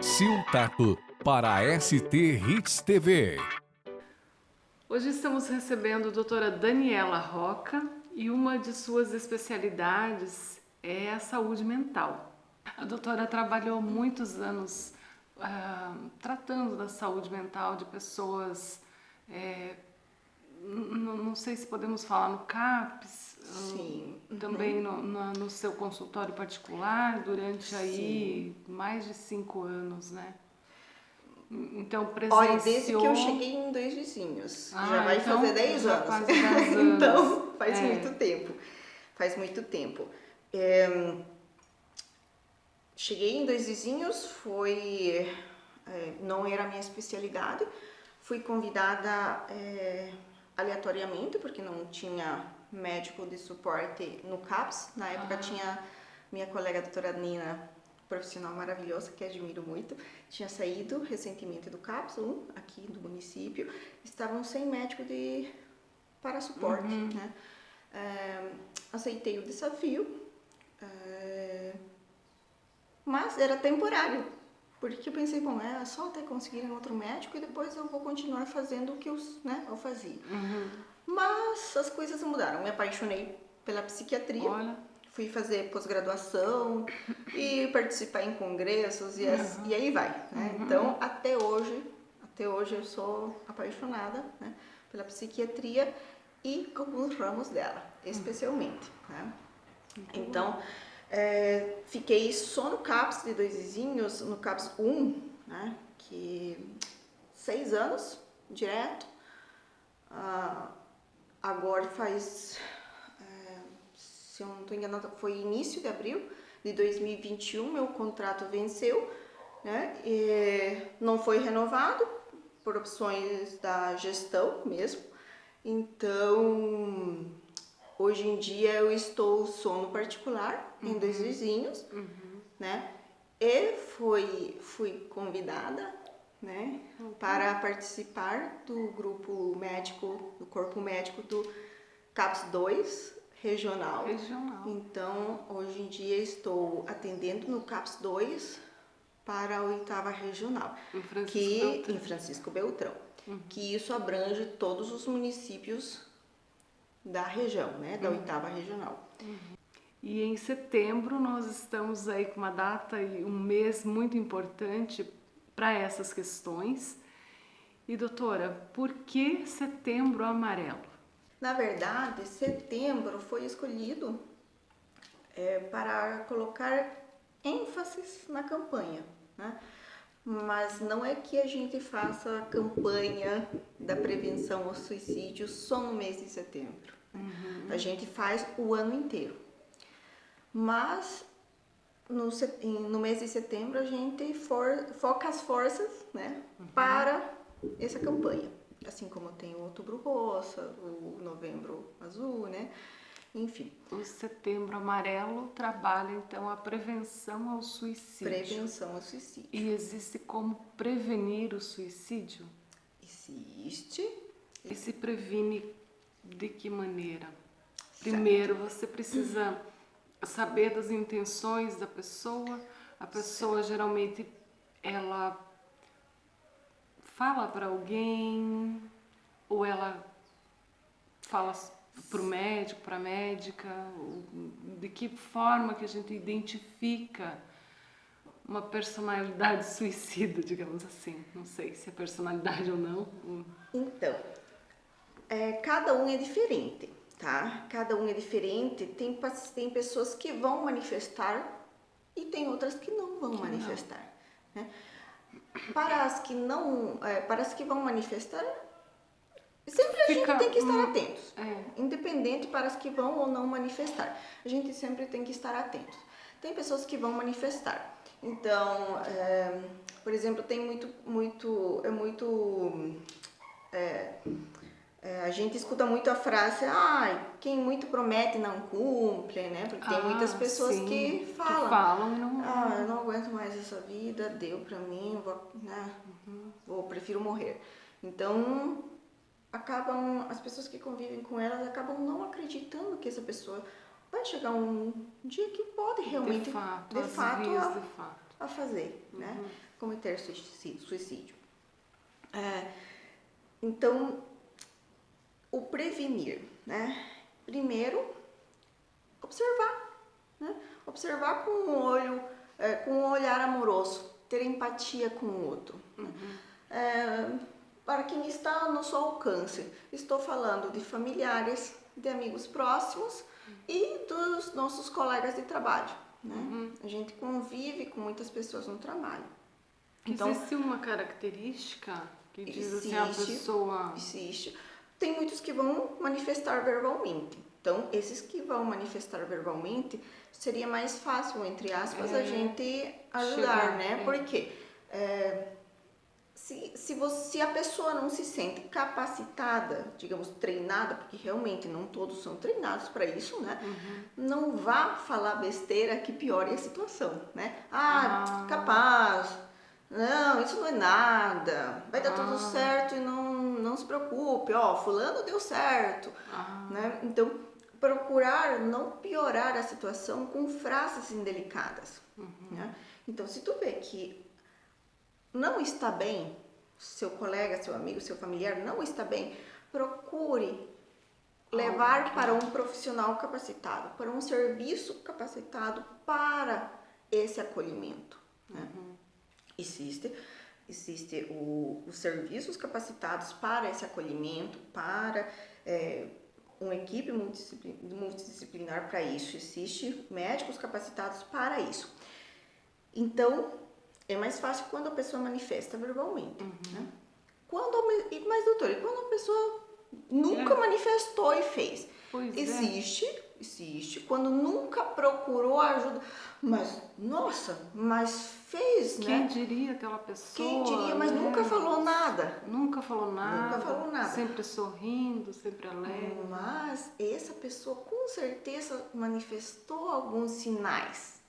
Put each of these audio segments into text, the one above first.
Sil Tato para a ST Hits TV. Hoje estamos recebendo a doutora Daniela Roca e uma de suas especialidades é a saúde mental. A doutora trabalhou muitos anos tratando da saúde mental de pessoas, não sei se podemos falar no CAPS, Sim. também no seu consultório particular durante aí mais de 5 anos, né? Então presenciou... Olha, desde que eu cheguei em Dois Vizinhos, já vai então, fazer 10 já anos. quase 10 anos. Então, faz muito tempo. Faz muito tempo. Cheguei em Dois Vizinhos, não era a minha especialidade. Fui convidada aleatoriamente, porque não tinha médico de suporte no CAPS. Na época tinha minha colega a doutora Nina, profissional maravilhosa, que admiro muito, tinha saído recentemente do CAPS, aqui do município, estavam sem médico para suporte, né? Aceitei o desafio, mas era temporário, porque eu pensei, bom, é só até conseguir um outro médico e depois eu vou continuar fazendo o que eu fazia. Mas as coisas mudaram, me apaixonei pela psiquiatria. Olha. Fui fazer pós-graduação e participar em congressos e aí vai, né? Então, até hoje eu sou apaixonada, né, pela psiquiatria e alguns ramos dela, especialmente, né? Então, fiquei só no CAPS de Dois Vizinhos, no CAPS 1, né, que 6 anos direto. Agora faz... se eu não estou enganada, foi início de abril de 2021, meu contrato venceu, né? E não foi renovado por opções da gestão mesmo. Então, hoje em dia eu estou só no particular, em Dois Vizinhos, né? E fui convidada, né, para participar do grupo médico, do corpo médico do CAPS 2, regional. Então, hoje em dia estou atendendo no CAPS 2 para a 8ª regional, em Francisco Beltrão, que isso abrange todos os municípios da região, né, da 8ª regional. E em setembro nós estamos aí com uma data e um mês muito importante para essas questões. E doutora, por que Setembro Amarelo? Na verdade, setembro foi escolhido para colocar ênfase na campanha, né? Mas não é que a gente faça a campanha da prevenção ao suicídio só no mês de setembro. A gente faz o ano inteiro. Mas no mês de setembro a gente foca as forças, né, para essa campanha. Assim como tem o Outubro Rosa, o Novembro Azul, né? Enfim. O Setembro Amarelo trabalha, então, a prevenção ao suicídio. Prevenção ao suicídio. E existe como prevenir o suicídio? Existe. E se previne de que maneira? Primeiro, você precisa saber das intenções da pessoa. A pessoa, geralmente, ela fala para alguém, ou ela fala para o médico, para a médica, de que forma que a gente identifica uma personalidade suicida, digamos assim. Não sei se é personalidade ou não. Então, cada um é diferente, tá? Cada um é diferente. Tem pessoas que vão manifestar e tem outras que não vão manifestar, né? Para as que vão manifestar, sempre a gente tem que estar atentos. Independente para as que vão ou não manifestar. A gente sempre tem que estar atentos. Tem pessoas que vão manifestar. Então, por exemplo, tem a gente escuta muito a frase, quem muito promete não cumpre, né? Porque tem muitas pessoas que falam eu não aguento mais essa vida, deu pra mim, prefiro morrer. Então, as pessoas que convivem com elas acabam não acreditando que essa pessoa vai chegar um dia que pode realmente, de fato, a fazer, né? cometer suicídio. Então, o prevenir, né? Primeiro, observar, né? Observar com um olho, com um olhar amoroso, ter empatia com o outro. Para quem está no seu alcance, estou falando de familiares, de amigos próximos e dos nossos colegas de trabalho, né? A gente convive com muitas pessoas no trabalho. Então, existe uma característica que diz assim, a pessoa... Existe. Tem muitos que vão manifestar verbalmente. Então, esses que vão manifestar verbalmente, seria mais fácil, entre aspas, a gente ajudar, né? Porque se a pessoa não se sente capacitada, digamos, treinada, porque realmente não todos são treinados para isso, né? Não vá falar besteira que piore a situação, né? Capaz, não, isso não é nada, vai dar tudo certo e não se preocupe, fulano deu certo, né? Então, procurar não piorar a situação com frases indelicadas, né? Então, se tu vê que não está bem, seu colega, seu amigo, seu familiar não está bem, procure levar para um profissional capacitado, para um serviço capacitado para esse acolhimento, né? Existe os serviços capacitados para esse acolhimento, para uma equipe multidisciplinar para isso, existe médicos capacitados para isso. Então, é mais fácil quando a pessoa manifesta verbalmente, né? Mas, doutora, e quando a pessoa nunca manifestou e fez? Existe. Quando nunca procurou ajuda, mas fez, né? Quem diria aquela pessoa? Quem diria, mas nunca falou nada. Nunca falou nada. Sempre sorrindo, sempre alegre. Mas essa pessoa com certeza manifestou alguns sinais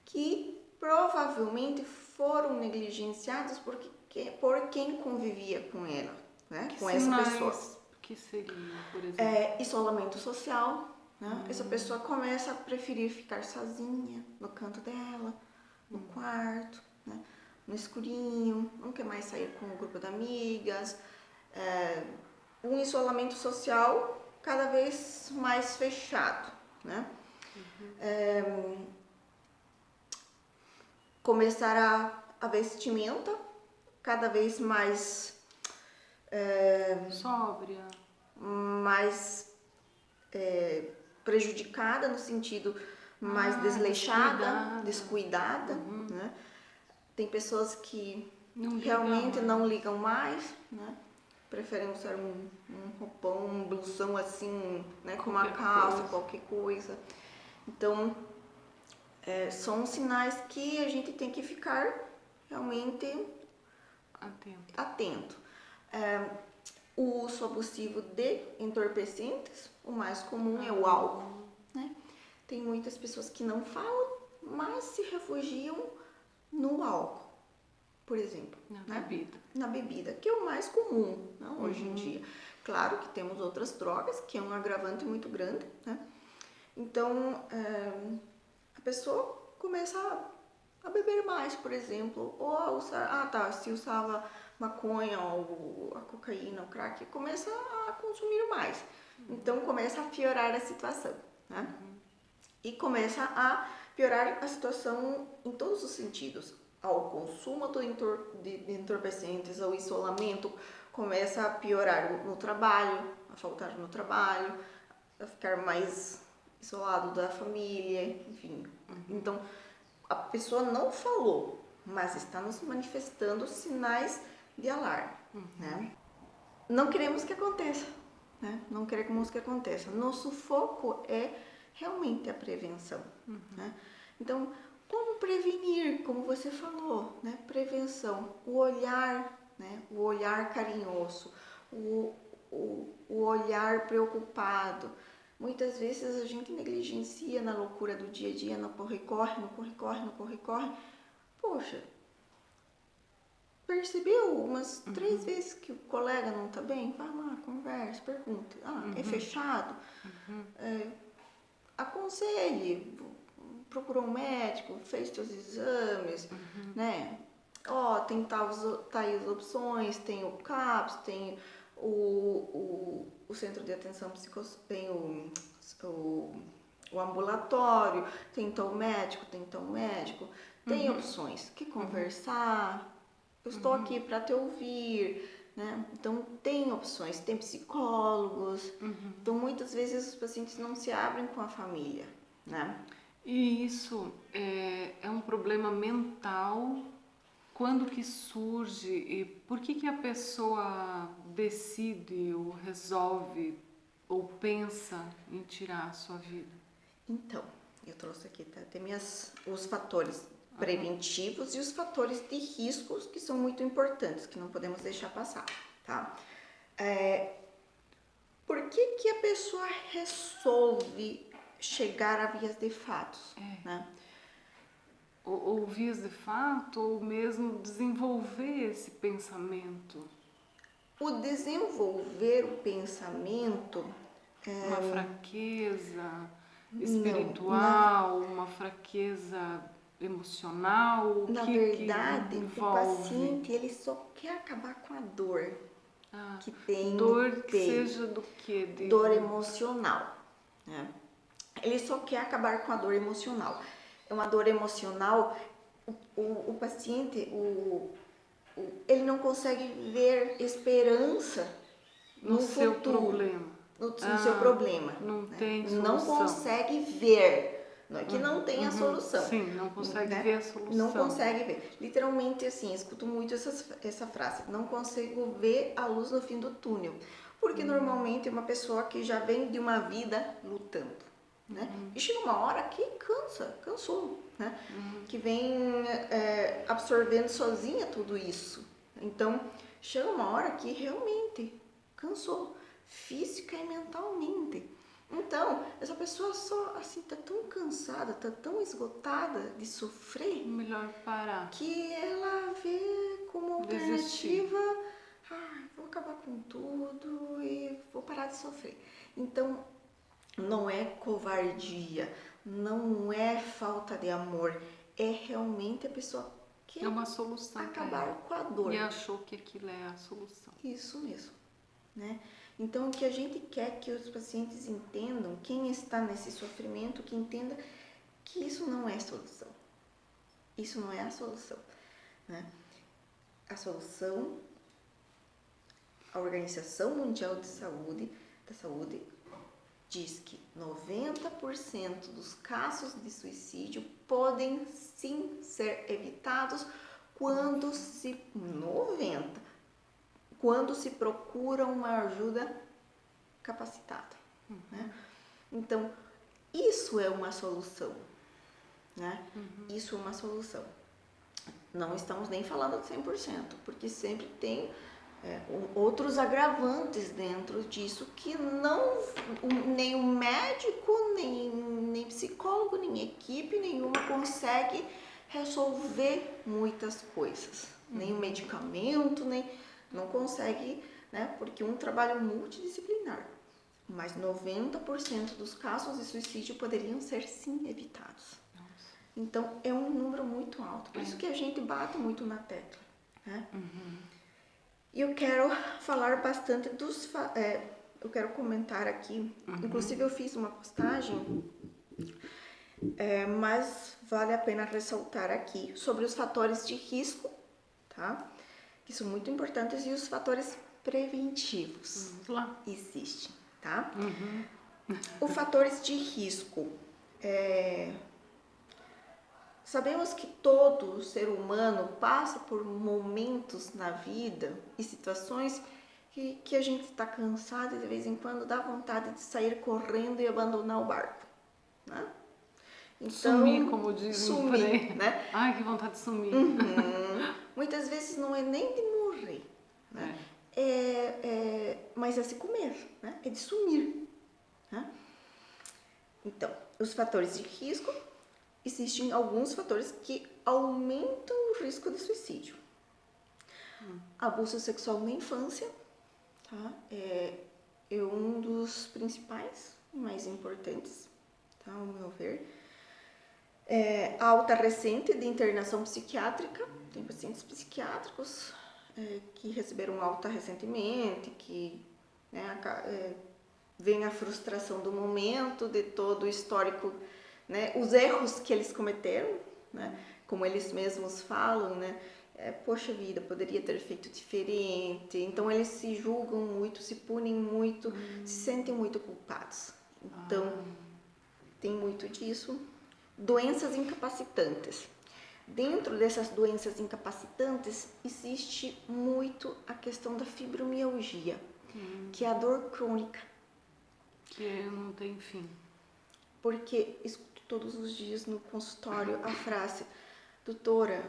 que provavelmente foram negligenciados por quem convivia com ela, né? Com essa pessoa. Que seria, por exemplo? Isolamento social, né? Essa pessoa começa a preferir ficar sozinha no canto dela, no quarto, né? No escurinho, não quer mais sair com o grupo de amigas. Um isolamento social cada vez mais fechado, né? Começar a vestimenta cada vez mais sóbria, mais prejudicada, no sentido mais desleixada, descuidada, né? Tem pessoas que realmente não ligam mais, né? Preferem usar um roupão, um blusão assim, né? Com uma calça, qualquer coisa. Então, são sinais que a gente tem que ficar realmente atento. O uso abusivo de entorpecentes, o mais comum é o álcool, né? Tem muitas pessoas que não falam, mas se refugiam no álcool, por exemplo. Na bebida, que é o mais comum, né, hoje em dia. Claro que temos outras drogas, que é um agravante muito grande, né? Então, a pessoa começa a beber mais, por exemplo, ou a usar, se usava maconha ou a cocaína, o crack, começa a consumir mais. Então, começa a piorar a situação, né? E começa a piorar a situação em todos os sentidos. Ao consumo de entorpecentes, ao isolamento, começa a piorar no trabalho, a faltar no trabalho, a ficar mais isolado da família, enfim. Então, a pessoa não falou, mas está nos manifestando sinais de alarme, né? Não queremos que aconteça, né? Não queremos que aconteça. Nosso foco é realmente a prevenção, né? Então, como prevenir, como você falou, né? Prevenção, o olhar, né? O olhar carinhoso, o olhar preocupado. Muitas vezes a gente negligencia na loucura do dia a dia, no corre-corre. Poxa, percebeu umas 3 vezes que o colega não está bem? Vai lá, conversa, pergunta. É fechado? Aconselhe, procurou um médico, fez seus exames, né? tem tais opções, tem o CAPS, tem o centro de atenção psicossocial, tem o ambulatório, tem tal médico, tem opções que conversar, eu estou aqui para te ouvir, né? Então tem opções, tem psicólogos, então muitas vezes os pacientes não se abrem com a família, né? E isso é um problema mental. Quando que surge e por que a pessoa decide ou resolve ou pensa em tirar a sua vida? Então, eu trouxe aqui até os fatores preventivos e os fatores de riscos que são muito importantes, que não podemos deixar passar, tá? Por que a pessoa resolve chegar a vias de fatos, né? Ou vias de fato, ou mesmo desenvolver esse pensamento. O desenvolver o pensamento Uma fraqueza espiritual, uma fraqueza emocional, o na que verdade, o envolve? paciente ele só quer acabar com a dor que tem Dor no que peito, seja do quê? dor emocional, né? Ele só quer acabar com a dor emocional. É uma dor emocional, o paciente, ele não consegue ver esperança No seu futuro, problema. no seu problema. Não Né? tem Não solução. consegue ver. Não é que não tem a solução. Sim, não consegue né? ver a solução. Não consegue ver. Literalmente assim, escuto muito essa frase. Não consigo ver a luz no fim do túnel. Porque normalmente é uma pessoa que já vem de uma vida lutando. Né? E chega uma hora que cansou, né? Que vem absorvendo sozinha tudo isso. Então, chega uma hora que realmente cansou, física e mentalmente. Então, essa pessoa só assim tá tão cansada, tá tão esgotada de sofrer, Melhor parar. que ela vê como alternativa, vou acabar com tudo e vou parar de sofrer. Então, não é covardia, não é falta de amor, é realmente a pessoa que É uma solução. acabar com a dor. E achou que aquilo é a solução. Isso mesmo, né? Então, o que a gente quer que os pacientes entendam, quem está nesse sofrimento, que entenda que isso não é solução. Isso não é a solução, né? A solução, a Organização Mundial da Saúde diz que 90% dos casos de suicídio podem sim ser evitados quando se procura uma ajuda capacitada, né? Então, isso é uma solução, né? Isso é uma solução. Não estamos nem falando de 100%, porque sempre tem outros agravantes dentro disso que nem o médico, nem psicólogo, nem equipe nenhuma consegue resolver muitas coisas. Nem o medicamento, não consegue, né? Porque um trabalho multidisciplinar. Mas 90% dos casos de suicídio poderiam ser sim evitados. Então é um número muito alto. Por isso que a gente bate muito na tecla, né? E eu quero falar bastante eu quero comentar aqui. Inclusive eu fiz uma postagem, mas vale a pena ressaltar aqui sobre os fatores de risco, tá? Que são muito importantes, e os fatores preventivos. Vamos lá. Existem, tá? Os fatores de risco. Sabemos que todo ser humano passa por momentos na vida e situações que a gente está cansado e de vez em quando dá vontade de sair correndo e abandonar o barco, né? Então, Sumir, como dizem por aí. Né? Ai, que vontade de sumir. Muitas vezes não é nem de morrer, né? Mas é se comer, né? É de sumir, né? Então, os fatores de risco, existem alguns fatores que aumentam o risco de suicídio. Abuso sexual na infância, tá? É um dos principais e mais importantes, tá? Ao meu ver. A alta recente de internação psiquiátrica, tem pacientes psiquiátricos que receberam alta recentemente, que né, vem a frustração do momento, de todo o histórico, né, os erros que eles cometeram, né, como eles mesmos falam, né, poxa vida, poderia ter feito diferente. Então eles se julgam muito, se punem muito, se sentem muito culpados. Então tem muito disso. Doenças incapacitantes. Dentro dessas doenças incapacitantes existe muito a questão da fibromialgia, que é a dor crônica. Que não tem fim. Porque escuto todos os dias no consultório a frase: doutora,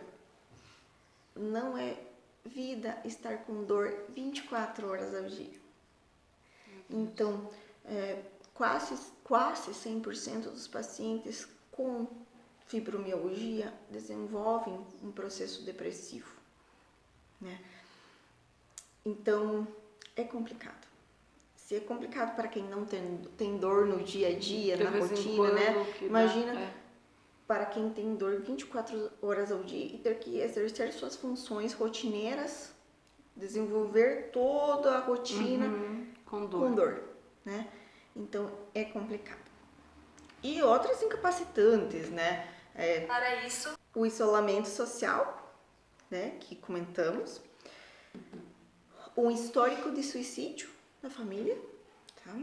não é vida estar com dor 24 horas ao dia. Então, quase 100% dos pacientes com fibromialgia desenvolvem um processo depressivo, né? Então, é complicado. Se é complicado para quem não tem dor no dia a dia, na rotina, né? Imagina para quem tem dor 24 horas ao dia e ter que exercer suas funções rotineiras, desenvolver toda a rotina com dor, né? Então, é complicado. E outras incapacitantes, né? Para isso, o isolamento social, né? Que comentamos. Um histórico de suicídio na família, tá?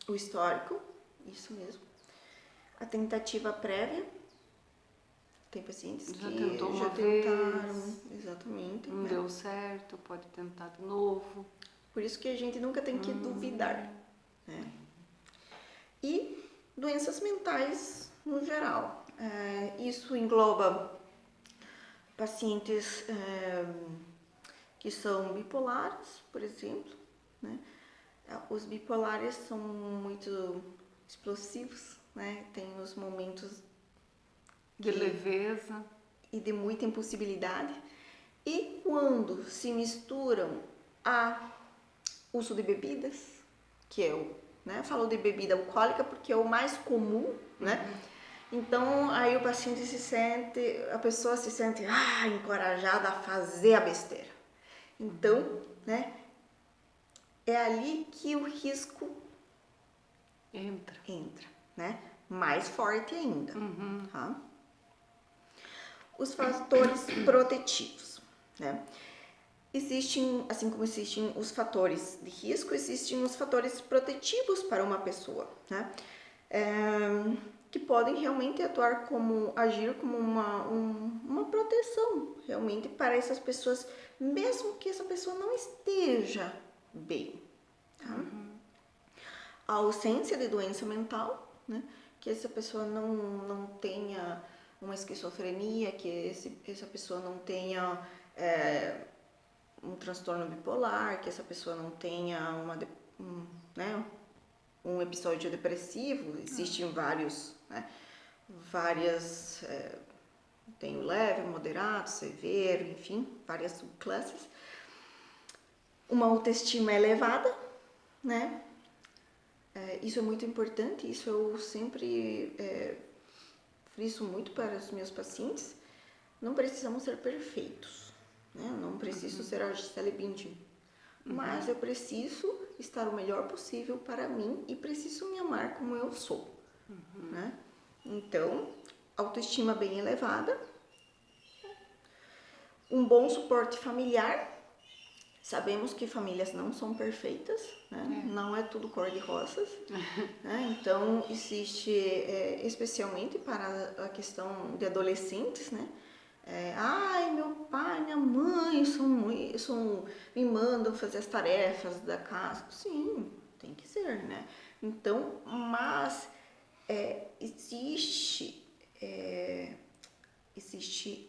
O histórico, isso mesmo. A tentativa prévia. Tem pacientes que já tentaram, exatamente. Não deu certo, pode tentar de novo. Por isso que a gente nunca tem que duvidar, né? E doenças mentais no geral. Isso engloba pacientes que são bipolares, por exemplo, né? Os bipolares são muito explosivos, né? Tem os momentos de leveza e de muita impossibilidade. E quando se misturam a uso de bebidas, que é falo de bebida alcoólica porque é o mais comum, né? Então, aí a pessoa se sente encorajada a fazer a besteira. Então, né, é ali que o risco entra, né? Mais forte ainda. Tá? Os fatores protetivos, né? Existem, assim como existem os fatores de risco, existem os fatores protetivos para uma pessoa, né? Que podem realmente agir como uma proteção realmente para essas pessoas, mesmo que essa pessoa não esteja bem. Tá? A ausência de doença mental, né? Que essa pessoa não tenha uma esquizofrenia, que essa pessoa não tenha um transtorno bipolar, que essa pessoa não tenha um episódio depressivo. Existem vários, né? Tem o leve, moderado, severo, enfim, várias subclasses. Uma autoestima elevada, né? Isso é muito importante, isso eu sempre friso muito para os meus pacientes. Não precisamos ser perfeitos, né? Não preciso ser a Gisele Bündchen, mas eu preciso estar o melhor possível para mim e preciso me amar como eu sou, né? Então, autoestima bem elevada, um bom suporte familiar. Sabemos que famílias não são perfeitas, né? Não é tudo cor-de-rosas, né? Então, existe, especialmente para a questão de adolescentes, né? Meu pai, minha mãe me mandam fazer as tarefas da casa. Sim, tem que ser, né? Então, mas existe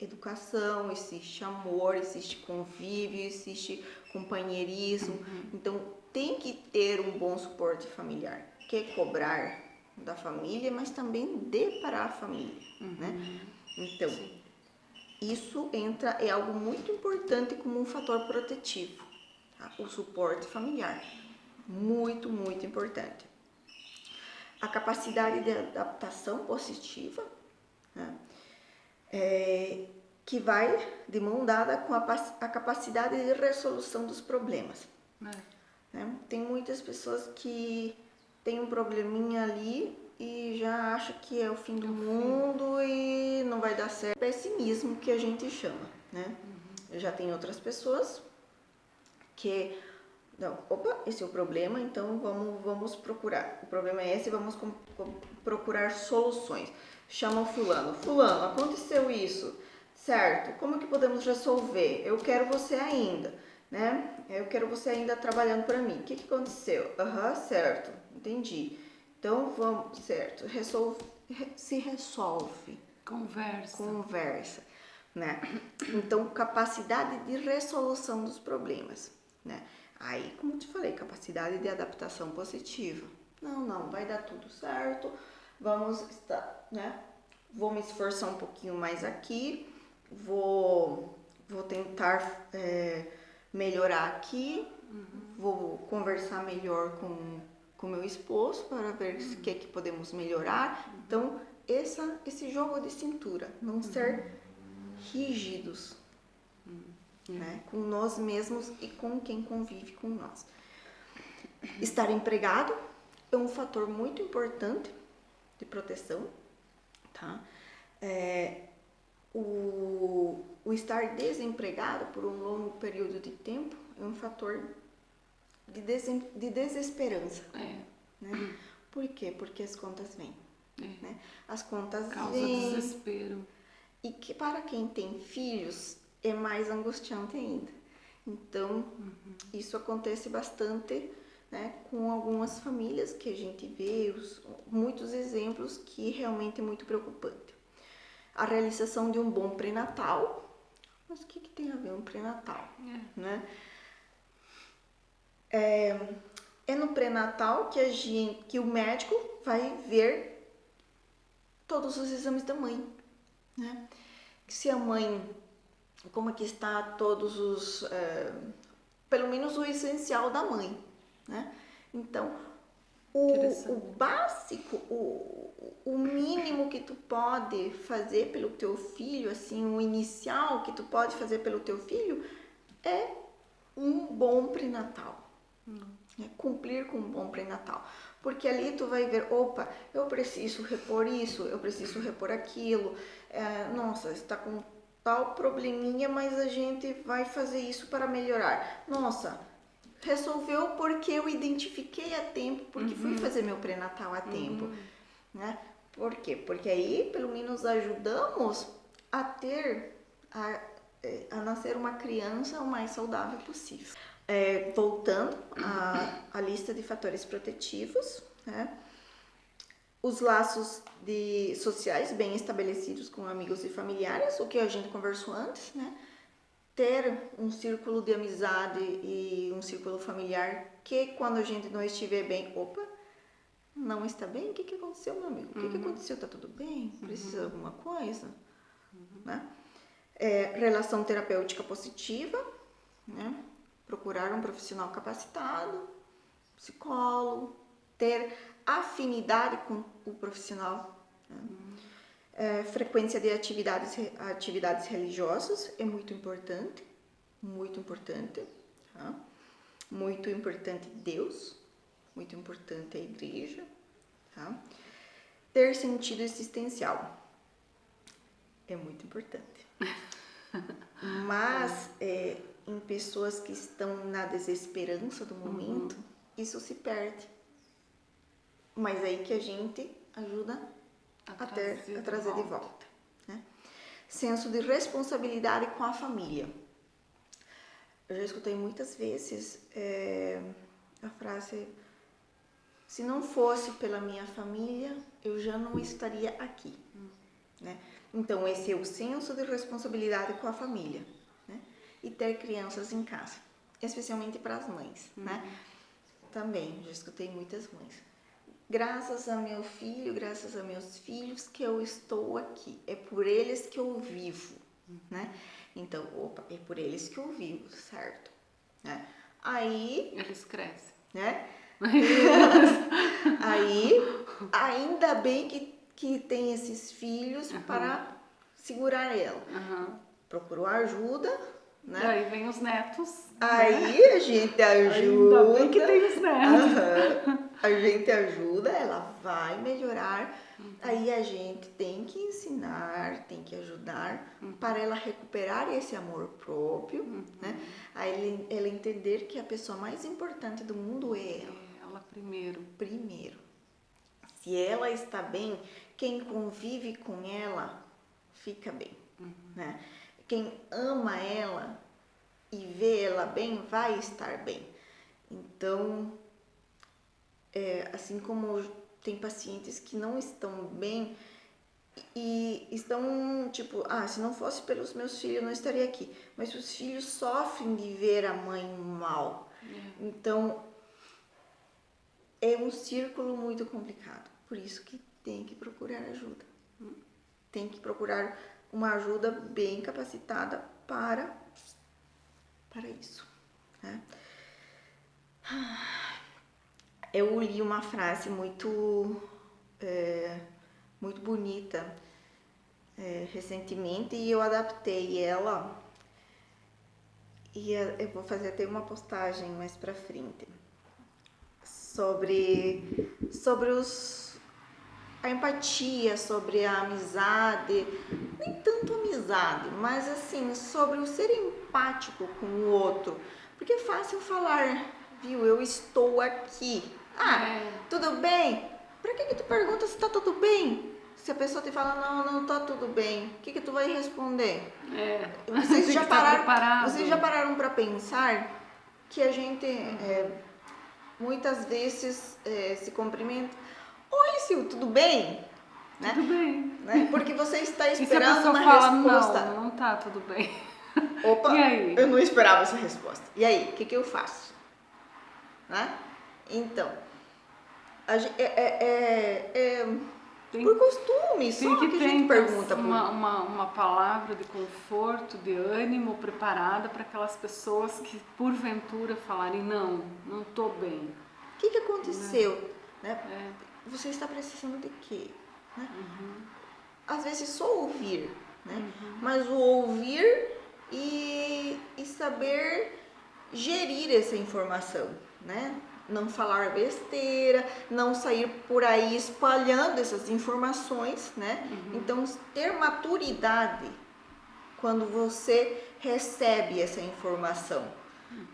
educação, existe amor, existe convívio, existe companheirismo. Então, tem que ter um bom suporte familiar, que é cobrar da família, mas também dê para a família, né? Então, isso é algo muito importante como um fator protetivo, tá? O suporte familiar, muito, muito importante. A capacidade de adaptação positiva, né? Que vai de mão dada com a capacidade de resolução dos problemas. Né? Tem muitas pessoas que têm um probleminha ali e já acham que é o fim do mundo e não vai dar certo. Pessimismo que a gente chama, né? Já tem outras pessoas que, não, opa, esse é o problema, então vamos procurar. O problema é esse, vamos procurar soluções. Chama o fulano, aconteceu isso, certo? Como que podemos resolver? Eu quero você ainda, né? Eu quero você ainda trabalhando para mim. O que aconteceu? Certo, entendi. Então vamos, certo, se resolve. Conversa, né? Então, capacidade de resolução dos problemas, né? Aí, como eu te falei, capacidade de adaptação positiva. Não, vai dar tudo certo, vamos estar, né? Vou me esforçar um pouquinho mais aqui, vou tentar melhorar aqui, vou conversar melhor com meu esposo para ver o que podemos melhorar. Então, esse jogo de cintura, não ser rígidos, né? Com nós mesmos e com quem convive com nós. Estar empregado é um fator muito importante de proteção, tá? O estar desempregado por um longo período de tempo é um fator de desesperança, né? Por quê? Porque as contas vêm, né? As contas causa vêm. Desespero. E que para quem tem filhos é mais angustiante ainda. Então, isso acontece bastante, né, com algumas famílias que a gente vê, muitos exemplos que realmente é muito preocupante. A realização de um bom pré-natal. Mas o que tem a ver um pré-natal? Né? É no pré-natal que o médico vai ver todos os exames da mãe, né? Se a mãe, como é que está todos os, pelo menos o essencial da mãe, né? Então, o básico, o mínimo que tu pode fazer pelo teu filho, assim, o inicial que tu pode fazer pelo teu filho é um bom pré-natal. Cumprir com um bom pré-natal. Porque ali tu vai ver, opa, eu preciso repor isso, eu preciso repor aquilo. Nossa, está com tal probleminha, mas a gente vai fazer isso para melhorar. Nossa, resolveu porque eu identifiquei a tempo, porque fui fazer meu pré-natal a tempo. Né? Por quê? Porque aí, pelo menos, ajudamos a nascer uma criança o mais saudável possível. Voltando à lista de fatores protetivos, né? Os laços sociais bem estabelecidos com amigos e familiares, o que a gente conversou antes, né? Ter um círculo de amizade e um círculo familiar que quando a gente não estiver bem, opa, não está bem? O que aconteceu, meu amigo? O que aconteceu? Tá tudo bem? Precisa de alguma coisa? Né? Relação terapêutica positiva, né? Procurar um profissional capacitado, psicólogo, ter afinidade com o profissional, né? Frequência de atividades religiosas é muito importante, tá? Muito importante Deus, muito importante a igreja, tá? Ter sentido existencial é muito importante. Mas em pessoas que estão na desesperança do momento, isso se perde. Mas aí que a gente ajuda a trazer de volta. Né? Senso de responsabilidade com a família. Eu já escutei muitas vezes a frase: se não fosse pela minha família, eu já não estaria aqui. Né? Então, esse é o senso de responsabilidade com a família, né? E ter crianças em casa, especialmente para as mães, né? Também, já escutei muitas mães. Graças a meu filho, graças a meus filhos que eu estou aqui. É por eles que eu vivo, né? Então, opa, é por eles que eu vivo, certo? Né? Aí... Eles crescem. Né? Aí, ainda bem que que tem esses filhos para segurar ela. Procurou ajuda, né? Daí vem os netos. Aí a gente ajuda. Ainda bem que tem os netos. A gente ajuda, ela vai melhorar. Aí a gente tem que ensinar, tem que ajudar para ela recuperar esse amor próprio, né? Aí ela entender que a pessoa mais importante do mundo é ela. Ela primeiro. Primeiro. Se ela está bem, quem convive com ela fica bem, né? Quem ama ela e vê ela bem, vai estar bem. Então, assim como tem pacientes que não estão bem e estão tipo, se não fosse pelos meus filhos eu não estaria aqui. Mas os filhos sofrem de ver a mãe mal. Então, é um círculo muito complicado. Por isso que tem que procurar ajuda. Tem que procurar uma ajuda bem capacitada para isso, né? Eu li uma frase muito bonita recentemente e eu adaptei ela e eu vou fazer até uma postagem mais pra frente sobre a empatia, sobre a amizade, nem tanto amizade, mas assim, sobre o ser empático com o outro. Porque é fácil falar, viu, eu estou aqui. Tudo bem? Pra que tu pergunta se tá tudo bem? Se a pessoa te fala, não tá tudo bem, o que tu vai responder? Vocês já pararam pra pensar que a gente muitas vezes se cumprimenta? Oi, Sil, tudo bem? Tudo bem. Né? Porque você está E se a esperando pessoa uma fala, resposta. não tá tudo bem. Opa, E aí? eu não esperava essa resposta. E aí, o que eu faço? Né? Então, por costume, só que a gente pergunta. Uma palavra de conforto, de ânimo preparada para aquelas pessoas que porventura falarem, não tô bem. O que aconteceu? Né? Você está precisando de quê? Né? Às vezes só ouvir, né? Mas o ouvir e saber gerir essa informação, né? Não falar besteira, não sair por aí espalhando essas informações, né? Então, ter maturidade quando você recebe essa informação,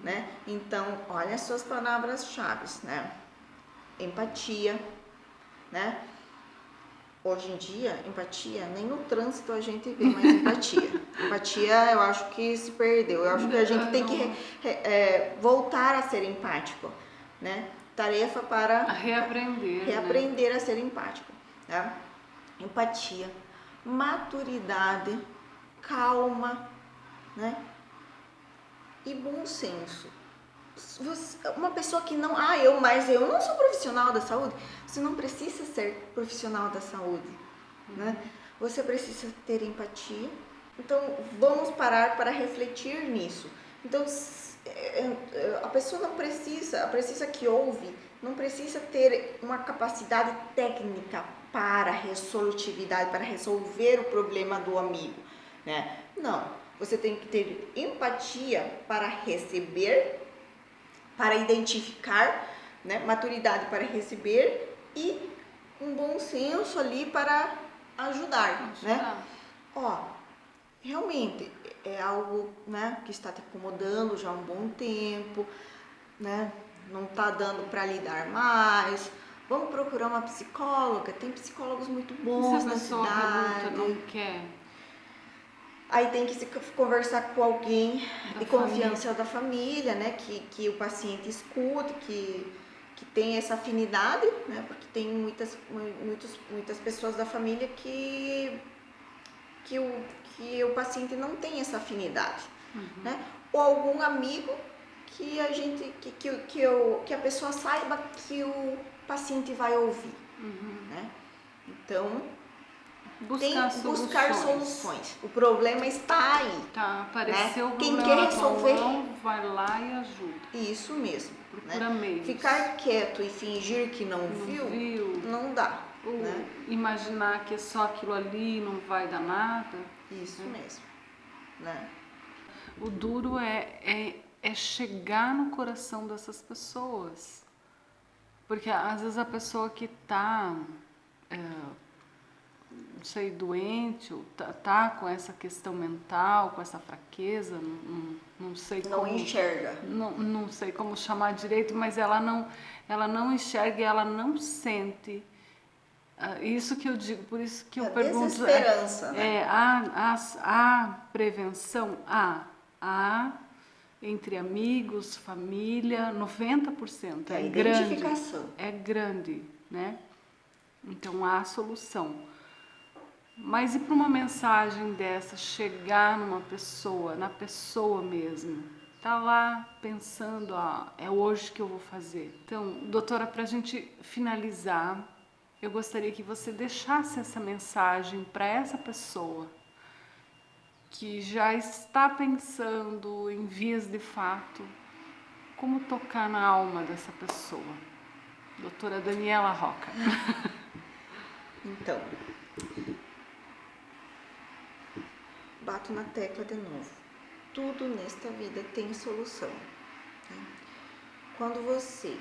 né? Então, olha as suas palavras-chave, né? Empatia, né? Hoje em dia, empatia, nem no trânsito a gente vê mais empatia. Empatia, eu acho que se perdeu. Eu acho que a gente tem que voltar a ser empático, né? Tarefa para reaprender a ser empático, né? Empatia, maturidade, calma, né? E bom senso. Uma pessoa que não, eu não sou profissional da saúde. Você não precisa ser profissional da saúde, né? Você precisa ter empatia. Então, vamos parar para refletir nisso. Então, a pessoa precisa que ouve, não precisa ter uma capacidade técnica para resolutividade, para resolver o problema do amigo, né? Não, você tem que ter empatia para receber, para identificar, né? Maturidade para receber e um bom senso ali para ajudar. Né? Realmente é algo, né, que está te incomodando já há um bom tempo, né? Não está dando para lidar mais. Vamos procurar uma psicóloga, tem psicólogos muito bons na cidade. Não quer. Aí tem que conversar com alguém de confiança da família, né? Que o paciente escute, que tem essa afinidade, né? Porque tem muitas pessoas da família que o paciente não tem essa afinidade, né? Ou algum amigo que a gente que a pessoa saiba que o paciente vai ouvir, né? Então buscar soluções. O problema está aí. Apareceu, né? Quem quer resolver vai lá e ajuda. Isso mesmo. Procura meios. Ficar quieto e fingir que não viu, não dá. Ou né? imaginar que é só aquilo ali, não vai dar nada. Isso mesmo, né? O duro é chegar no coração dessas pessoas. Porque às vezes a pessoa que tá, não sei, doente, ou tá com essa questão mental, com essa fraqueza, não sei Não como... enxerga. Não sei como chamar direito, mas ela não enxerga e ela não sente. Isso que eu digo, por isso que eu pergunto... Desesperança, né? Há prevenção? Há entre amigos, família, 90%. É a grande. identificação. É grande, né? Então há solução. Mas e para uma mensagem dessa chegar numa pessoa, na pessoa mesmo? Tá lá pensando, é hoje que eu vou fazer. Então, doutora, para a gente finalizar, eu gostaria que você deixasse essa mensagem para essa pessoa que já está pensando em vias de fato, como tocar na alma dessa pessoa. Doutora Daniela Roca. Então, bato na tecla de novo. Tudo nesta vida tem solução, né? Quando você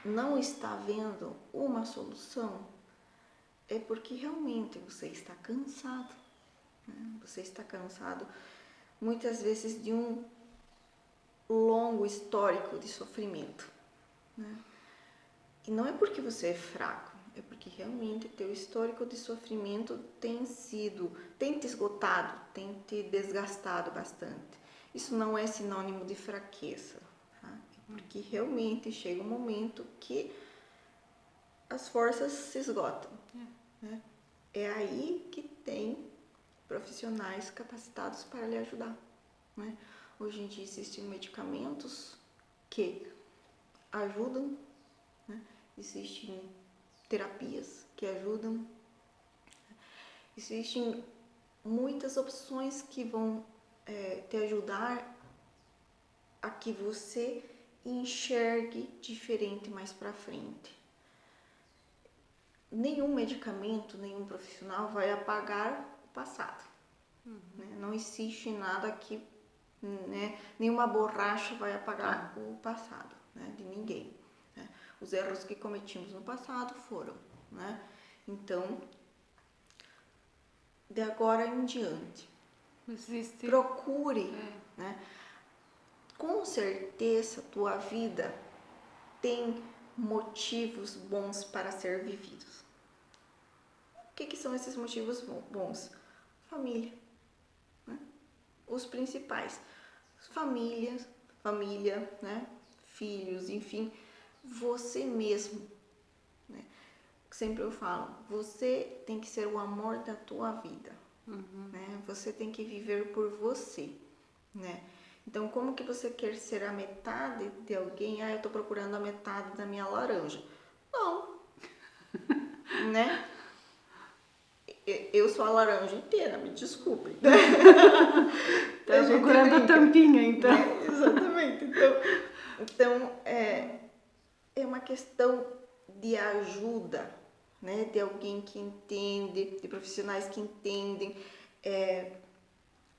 não está vendo uma solução, é porque realmente você está cansado, né? Você está cansado muitas vezes de um longo histórico de sofrimento, né? E não é porque você é fraco, é porque realmente teu histórico de sofrimento tem te esgotado, tem te desgastado bastante. Isso não é sinônimo de fraqueza, tá? É porque realmente chega um momento que as forças se esgotam, né? É aí que tem profissionais capacitados para lhe ajudar, né? Hoje em dia existem medicamentos que ajudam, né? Existem terapias que ajudam, existem muitas opções que vão te ajudar a que você enxergue diferente mais para frente. Nenhum medicamento, nenhum profissional vai apagar o passado, né? Não existe nada que, né? Nenhuma borracha vai apagar o passado, né? De ninguém, né? Os erros que cometimos no passado foram, né? Então, de agora em diante, procure, né? Com certeza tua vida tem motivos bons para ser vividos. O que são esses motivos bons? Família, né? Os principais. Família, né? Filhos, enfim, você mesmo, né? Sempre eu falo, você tem que ser o amor da tua vida, né? Você tem que viver por você, né? Então, como que você quer ser a metade de alguém? Eu tô procurando a metade da minha laranja. Não, né? Eu sou a laranja inteira, me desculpe. Tá procurando a tampinha, então. Né? Exatamente. Então é uma questão de ajuda, né? De alguém que entende, de profissionais que entendem.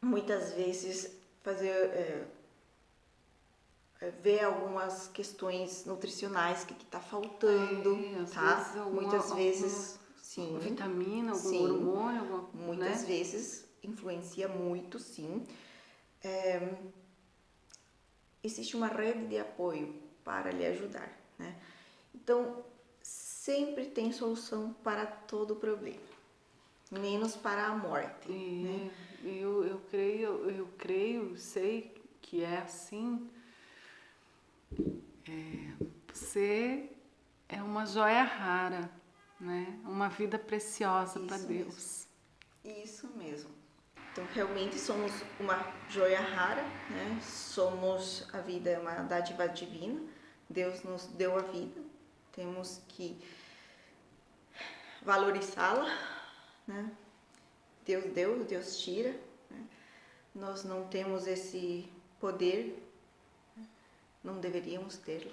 Muitas vezes ver algumas questões nutricionais que tá faltando, tá? Muitas vezes, sim. Vitamina, algum sim, hormônio, muitas né? vezes influencia muito, sim. Existe uma rede de apoio para lhe ajudar, né? Então, sempre tem solução para todo problema, menos para a morte, né? Eu creio, sei que é assim. Você é uma joia rara, né? Uma vida preciosa para Deus. Isso mesmo. Então, realmente somos uma joia rara, né? A vida é uma dádiva divina. Deus nos deu a vida. Temos que valorizá-la, né? Deus deu, Deus tira, né? Nós não temos esse poder, não deveríamos tê-lo,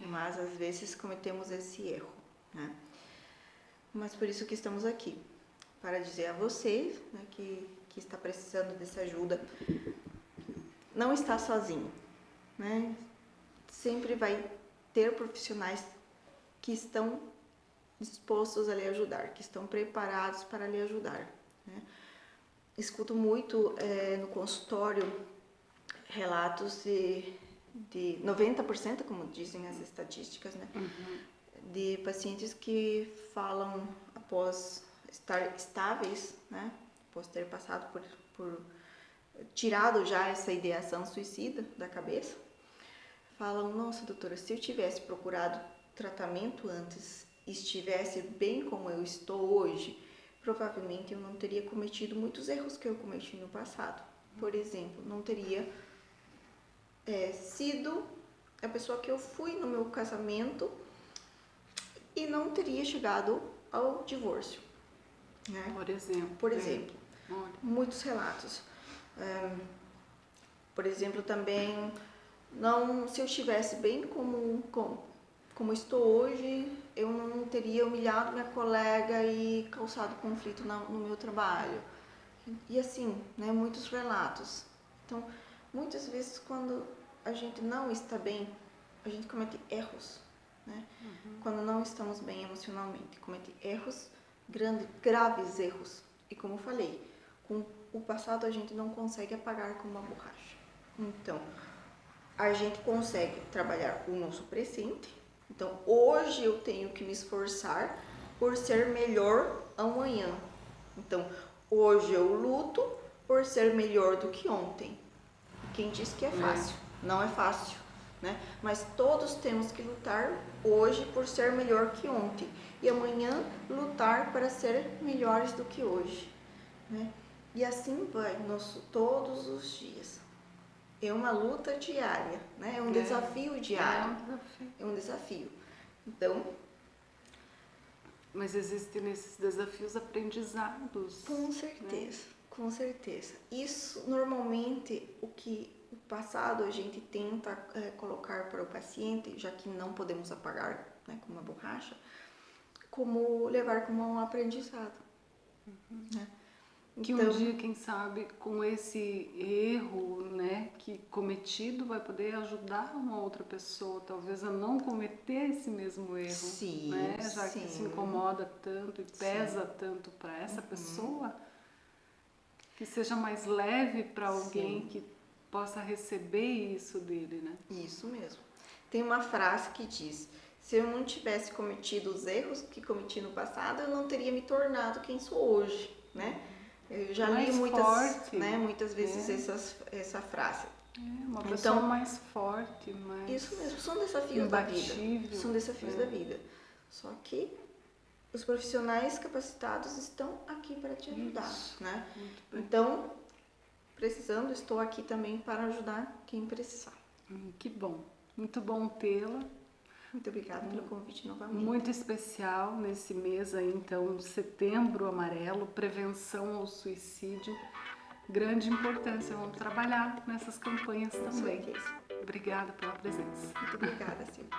mas às vezes cometemos esse erro, né? Mas por isso que estamos aqui, para dizer a vocês, né, que está precisando dessa ajuda, não está sozinho, né? Sempre vai ter profissionais que estão dispostos a lhe ajudar, que estão preparados para lhe ajudar, né? Escuto muito no consultório relatos de 90%, como dizem as estatísticas, né? De pacientes que falam após estar estáveis, né? Após ter passado por tirado já essa ideação suicida da cabeça, falam: nossa, doutora, se eu tivesse procurado tratamento antes, estivesse bem como eu estou hoje, provavelmente eu não teria cometido muitos erros que eu cometi no passado. Por exemplo, não teria sido a pessoa que eu fui no meu casamento e não teria chegado ao divórcio, né? Por exemplo. Muitos relatos. Por exemplo, também, não, se eu estivesse bem como estou hoje, eu não teria humilhado minha colega e causado conflito no meu trabalho. E assim, né, muitos relatos. Então, muitas vezes quando a gente não está bem, a gente comete erros, né? Quando não estamos bem emocionalmente, comete erros, graves erros. E como eu falei, com o passado a gente não consegue apagar com uma borracha. Então, a gente consegue trabalhar o nosso presente. Então, hoje eu tenho que me esforçar por ser melhor amanhã. Então, hoje eu luto por ser melhor do que ontem. Quem diz que é fácil? Não é fácil, né? Mas todos temos que lutar hoje por ser melhor que ontem. E amanhã lutar para ser melhores do que hoje, né? E assim vai, todos os dias. É uma luta diária, né? É um desafio diário. É um desafio. Então, mas existem nesses desafios aprendizados. com certeza, né? Com certeza. Isso, normalmente, o passado a gente tenta colocar para o paciente, já que não podemos apagar, né, com uma borracha, como levar como um aprendizado. Né? Que um dia, quem sabe, com esse erro, né, que cometido, vai poder ajudar uma outra pessoa, talvez, a não cometer esse mesmo erro. Sim, né? Já sim. que se incomoda tanto e pesa tanto para essa pessoa, que seja mais leve para alguém que possa receber isso dele, né? Isso mesmo. Tem uma frase que diz: se eu não tivesse cometido os erros que cometi no passado, eu não teria me tornado quem sou hoje, né? Eu já li muitas vezes essa frase. Uma pessoa mais forte, mais... Isso mesmo, são desafios da vida. São desafios da vida. Só que os profissionais capacitados estão aqui para te ajudar, né? Então, precisando, estou aqui também para ajudar quem precisar. Que bom. Muito bom tê-la. Muito obrigada pelo convite novamente. Muito especial nesse mês aí, então, de Setembro Amarelo, prevenção ao suicídio. Grande importância, vamos trabalhar nessas campanhas também. Com certeza. Obrigada pela presença. Muito obrigada, Silvia.